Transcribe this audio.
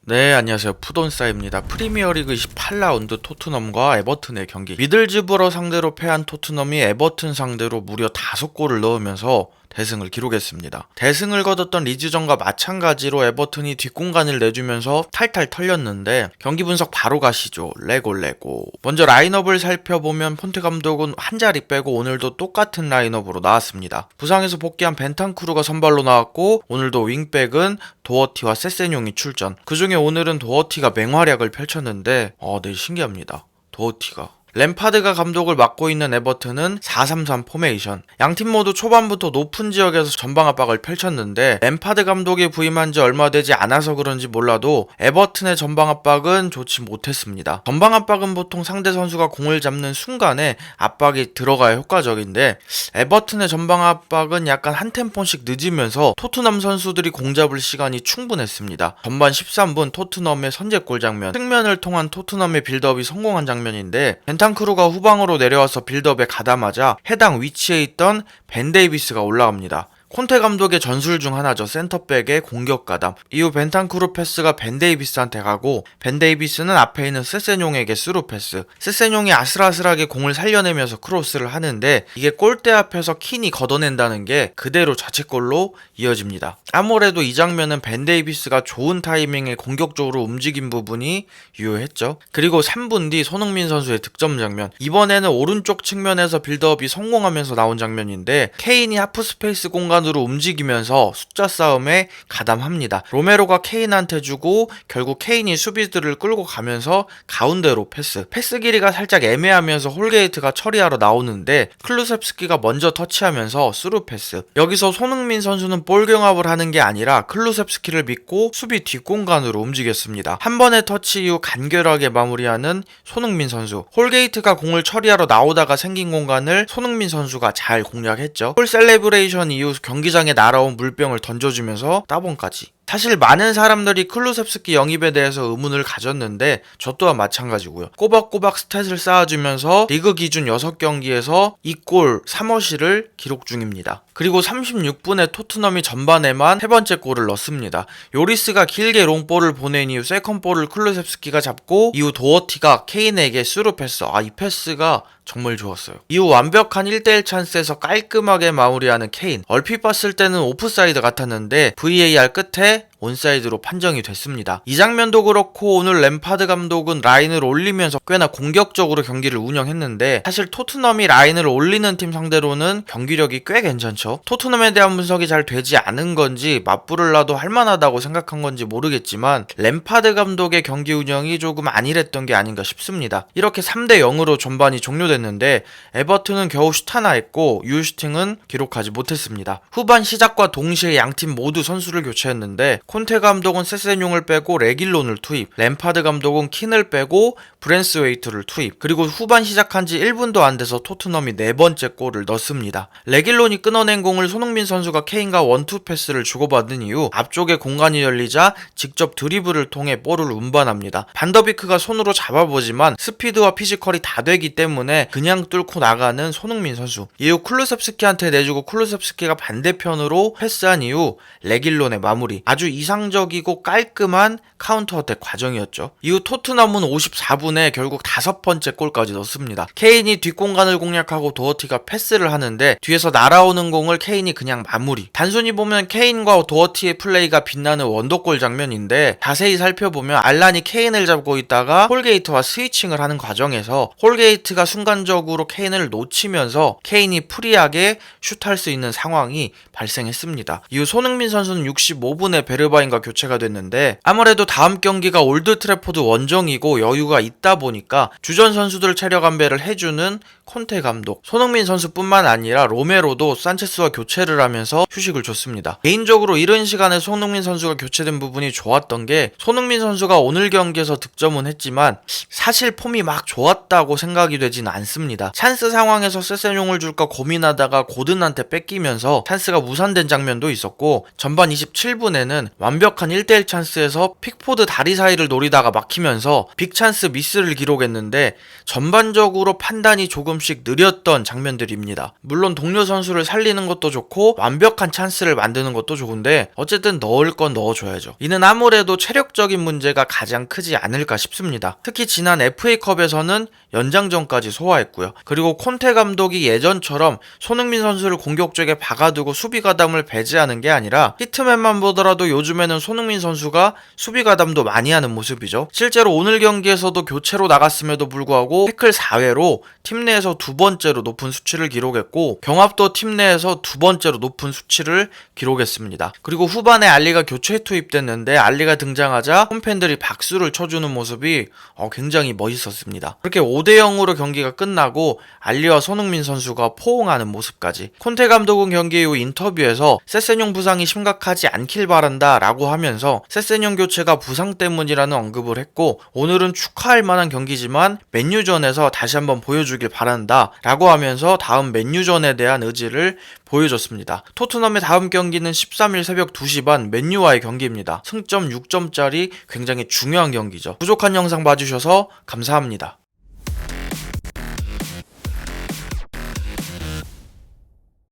네, 안녕하세요. 푸돈싸입니다. 프리미어리그 28라운드 토트넘과 에버튼의 경기. 미들즈브러 상대로 패한 토트넘이 에버튼 상대로 무려 5골을 넣으면서 대승을 기록했습니다. 대승을 거뒀던 리즈전과 마찬가지로 에버튼이 뒷공간을 내주면서 탈탈 털렸는데 경기 분석 바로 가시죠. 레고. 먼저 라인업을 살펴보면 폰테 감독은 한 자리 빼고 오늘도 똑같은 라인업으로 나왔습니다. 부상에서 복귀한 벤탄쿠르가 선발로 나왔고 오늘도 윙백은 도어티와 세세뇽이 출전. 그중에 오늘은 도어티가 맹활약을 펼쳤는데 네, 신기합니다. 도어티가. 램파드가 감독을 맡고 있는 에버튼은 4-3-3 포메이션. 양팀 모두 초반부터 높은 지역에서 전방 압박을 펼쳤는데 램파드 감독이 부임한 지 얼마 되지 않아서 그런지 몰라도 에버튼의 전방 압박은 좋지 못했습니다. 전방 압박은 보통 상대 선수가 공을 잡는 순간에 압박이 들어가야 효과적인데 에버튼의 전방 압박은 약간 한 템포씩 늦으면서 토트넘 선수들이 공 잡을 시간이 충분했습니다. 전반 13분 토트넘의 선제골 장면, 측면을 통한 토트넘의 빌드업이 성공한 장면인데 벤탄쿠르가 후방으로 내려와서 빌드업에 가다마자 해당 위치에 있던 벤 데이비스가 올라갑니다. 콘테 감독의 전술 중 하나죠. 센터백의 공격 가담. 이후 벤탄쿠르 패스가 벤 데이비스한테 가고 벤 데이비스는 앞에 있는 세세뇽에게 스루 패스. 세세뇽이 아슬아슬하게 공을 살려내면서 크로스를 하는데 이게 골대 앞에서 킨이 걷어낸다는 게 그대로 자책골로 이어집니다. 아무래도 이 장면은 벤 데이비스가 좋은 타이밍에 공격적으로 움직인 부분이 유효했죠. 그리고 3분 뒤 손흥민 선수의 득점 장면. 이번에는 오른쪽 측면에서 빌드업이 성공하면서 나온 장면인데 케인이 하프 스페이스 공간 으로 움직이면서 숫자 싸움에 가담합니다. 로메로가 케인한테 주고 결국 케인이 수비들을 끌고 가면서 가운데로 패스 길이가 살짝 애매하면서 홀게이트가 처리하러 나오는데 클루셉스키가 먼저 터치하면서 스루 패스. 여기서 손흥민 선수는 볼 경합을 하는 게 아니라 클루셉스키를 믿고 수비 뒷공간으로 움직였습니다. 한 번의 터치 이후 간결하게 마무리하는 손흥민 선수. 홀게이트가 공을 처리하러 나오다가 생긴 공간을 손흥민 선수가 잘 공략했죠. 홀 셀레브레이션 이후 경기장에 날아온 물병을 던져주면서 따봉까지. 사실 많은 사람들이 클루셉스키 영입에 대해서 의문을 가졌는데 저 또한 마찬가지고요. 꼬박꼬박 스탯을 쌓아주면서 리그 기준 6경기에서 2골 3어시를 기록 중입니다. 그리고 36분에 토트넘이 전반에만 3번째 골을 넣습니다. 요리스가 길게 롱볼을 보낸 이후 세컨볼을 클루셉스키가 잡고 이후 도어티가 케인에게 스루 패스. 이 패스가 정말 좋았어요. 이후 완벽한 1대1 찬스에서 깔끔하게 마무리하는 케인. 얼핏 봤을 때는 오프사이드 같았는데 VAR 끝에 온사이드로 판정이 됐습니다. 이 장면도 그렇고 오늘 램파드 감독은 라인을 올리면서 꽤나 공격적으로 경기를 운영했는데 사실 토트넘이 라인을 올리는 팀 상대로는 경기력이 꽤 괜찮죠. 토트넘에 대한 분석이 잘 되지 않은 건지 맞부를라도 할만하다고 생각한 건지 모르겠지만 램파드 감독의 경기 운영이 조금 안일했던 게 아닌가 싶습니다. 이렇게 3대0으로 전반이 종료됐는데 에버튼은 겨우 슛 하나 했고 유슈팅은 기록하지 못했습니다. 후반 시작과 동시에 양팀 모두 선수를 교체했는데 콘테 감독은 세세뇽을 빼고 레길론을 투입, 램파드 감독은 킨을 빼고 브랜스웨이트를 투입. 그리고 후반 시작한 지 1분도 안 돼서 토트넘이 4번째 골을 넣습니다. 레길론이 끊어낸 공을 손흥민 선수가 케인과 원투 패스를 주고받은 이후 앞쪽에 공간이 열리자 직접 드리블을 통해 볼을 운반합니다. 반더비크가 손으로 잡아보지만 스피드와 피지컬이 다 되기 때문에 그냥 뚫고 나가는 손흥민 선수. 이후 클루셉스키한테 내주고 클루셉스키가 반대편으로 패스한 이후 레길론의 마무리. 아주 이상적이고 깔끔한 카운터어택 과정이었죠. 이후 토트넘은 54분에 결국 5번째 골까지 넣습니다. 케인이 뒷공간을 공략하고 도어티가 패스를 하는데 뒤에서 날아오는 공을 케인이 그냥 마무리. 단순히 보면 케인과 도어티의 플레이가 빛나는 원더골 장면인데 자세히 살펴보면 알란이 케인을 잡고 있다가 홀게이트와 스위칭을 하는 과정에서 홀게이트가 순간적으로 케인을 놓치면서 케인이 프리하게 슛할 수 있는 상황이 발생했습니다. 이후 손흥민 선수는 65분에 베르바인과 교체가 됐는데 아무래도 다음 경기가 올드 트래포드 원정이고 여유가 있다 보니까 주전 선수들 체력 안배를 해주는 콘테 감독, 손흥민 선수뿐만 아니라 로메로도 산체스와 교체를 하면서 휴식을 줬습니다. 개인적으로 이른 시간에 손흥민 선수가 교체된 부분이 좋았던 게 손흥민 선수가 오늘 경기에서 득점은 했지만 사실 폼이 막 좋았다고 생각이 되진 않습니다. 찬스 상황에서 세세뇽을 줄까 고민하다가 고든한테 뺏기면서 찬스가 무산된 장면도 있었고 전반 27분에는 완벽한 1대1 찬스에서 픽포드 다리 사이를 노리다가 막히면서 빅찬스 미스를 기록했는데 전반적으로 판단이 조금 조금씩 느렸던 장면들입니다. 물론 동료 선수를 살리는 것도 좋고 완벽한 찬스를 만드는 것도 좋은데 어쨌든 넣을 건 넣어줘야죠. 이는 아무래도 체력적인 문제가 가장 크지 않을까 싶습니다. 특히 지난 FA컵에서는 연장전까지 소화했고요. 그리고 콘테 감독이 예전처럼 손흥민 선수를 공격 쪽에 박아두고 수비 가담을 배제하는 게 아니라 히트맨만 보더라도 요즘에는 손흥민 선수가 수비 가담도 많이 하는 모습이죠. 실제로 오늘 경기에서도 교체로 나갔음에도 불구하고 태클 4회로 팀 내에서 두 번째로 높은 수치를 기록했고 경합도 팀 내에서 두 번째로 높은 수치를 기록했습니다. 그리고 후반에 알리가 교체 투입됐는데 알리가 등장하자 홈팬들이 박수를 쳐주는 모습이 굉장히 멋있었습니다. 그렇게 5대0으로 경기가 끝나고 알리와 손흥민 선수가 포옹하는 모습까지. 콘테 감독은 경기 이후 인터뷰에서 세세뇽 부상이 심각하지 않길 바란다 라고 하면서 세세뇽 교체가 부상 때문이라는 언급을 했고 오늘은 축하할 만한 경기지만 맨유전에서 다시 한번 보여주길 바란다 라고 하면서 다음 맨유전에 대한 의지를 보여줬습니다. 토트넘의 다음 경기는 13일 새벽 2시 반 맨유와의 경기입니다. 승점 6점짜리 굉장히 중요한 경기죠. 부족한 영상 봐주셔서 감사합니다.